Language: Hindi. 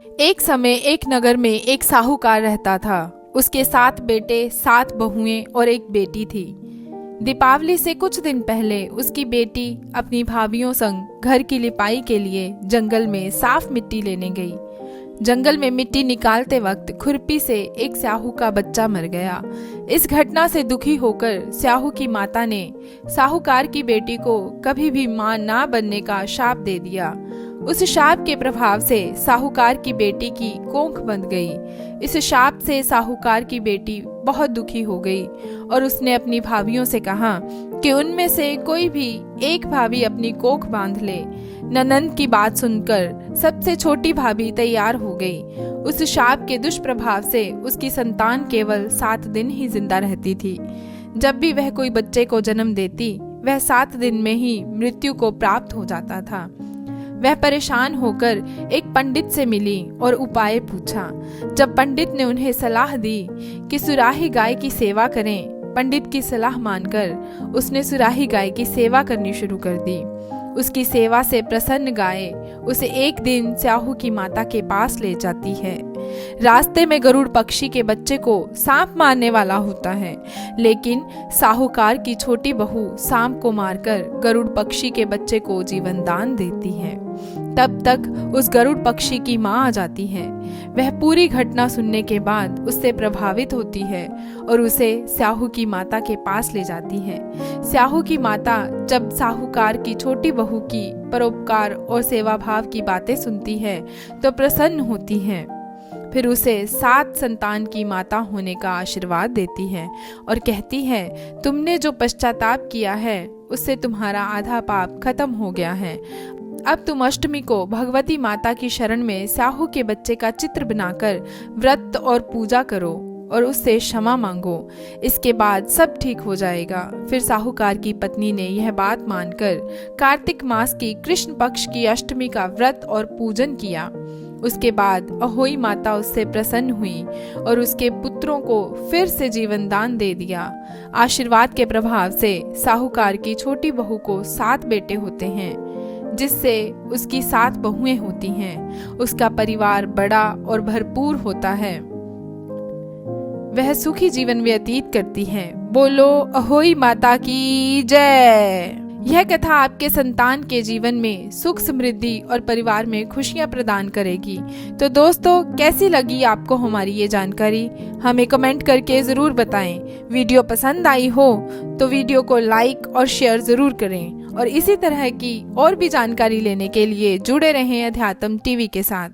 एक समय एक नगर में एक साहूकार रहता था। उसके 7 बेटे, 7 बहुएं और एक बेटी थी। दीपावली से कुछ दिन पहले उसकी बेटी अपनी भाभियों संग घर की लिपाई के लिए जंगल में साफ मिट्टी लेने गई। जंगल में मिट्टी निकालते वक्त खुरपी से एक स्याहू का बच्चा मर गया। इस घटना से दुखी होकर स्याहू की माता ने साहूकार की बेटी को कभी भी मां ना बनने का शाप दे दिया। उस शाप के प्रभाव से साहूकार की बेटी की कोख बंध गई। इस शाप से साहूकार की बेटी बहुत दुखी हो गई और उसने अपनी भाभियों से कहा कि उनमें से कोई भी एक भाभी अपनी कोख बांध ले। ननंद की बात सुनकर सबसे छोटी भाभी तैयार हो गई। उस शाप के दुष्प्रभाव से उसकी संतान केवल 7 दिन ही जिंदा रहती थी। जब भी वह कोई बच्चे को जन्म देती, वह 7 दिन में ही मृत्यु को प्राप्त हो जाता था। वह परेशान होकर एक पंडित से मिली और उपाय पूछा। जब पंडित ने उन्हें सलाह दी कि सुराही गाय की सेवा करें, पंडित की सलाह मानकर उसने सुराही गाय की सेवा करनी शुरू कर दी। उसकी सेवा से प्रसन्न गाय उसे एक दिन स्याहू की माता के पास ले जाती है। रास्ते में गरुड़ पक्षी के बच्चे को सांप मारने वाला होता है, लेकिन साहूकार की छोटी बहू सांप को मारकर गरुड़ पक्षी के बच्चे को जीवन दान देती है। तब तक उस गरुड़ पक्षी की मां आ जाती है। वह पूरी घटना सुनने के बाद उससे प्रभावित होती है और उसे स्याहू की माता के पास ले जाती है। स्याहू की माता जब साहूकार की छोटी बहू की परोपकार और सेवा भाव की बातें सुनती है तो प्रसन्न होती है। फिर उसे 7 संतान की माता होने का आशीर्वाद देती है और कहती है, तुमने जो पश्चाताप किया है उससे तुम्हारा आधा पाप खत्म हो गया है। अब तुम अष्टमी को भगवती माता की शरण में स्याहू के बच्चे का चित्र बनाकर व्रत और पूजा करो और उससे क्षमा मांगो। इसके बाद सब ठीक हो जाएगा। फिर साहूकार की पत्नी ने यह बात मानकर कार्तिक मास की कृष्ण पक्ष की अष्टमी का व्रत और पूजन किया। उसके बाद अहोई माता उससे प्रसन्न हुई और उसके पुत्रों को फिर से जीवन दान दे दिया। आशीर्वाद के प्रभाव से साहूकार की छोटी बहू को 7 बेटे होते हैं, जिससे उसकी 7 बहुएं होती हैं। उसका परिवार बड़ा और भरपूर होता है। वह सुखी जीवन व्यतीत करती हैं। बोलो अहोई माता की जय। यह कथा आपके संतान के जीवन में सुख, समृद्धि और परिवार में खुशियां प्रदान करेगी। तो दोस्तों, कैसी लगी आपको हमारी ये जानकारी? हमें कमेंट करके जरूर बताएं। वीडियो पसंद आई हो तो वीडियो को लाइक और शेयर जरूर करें और इसी तरह की और भी जानकारी लेने के लिए जुड़े रहें अध्यात्म टीवी के साथ।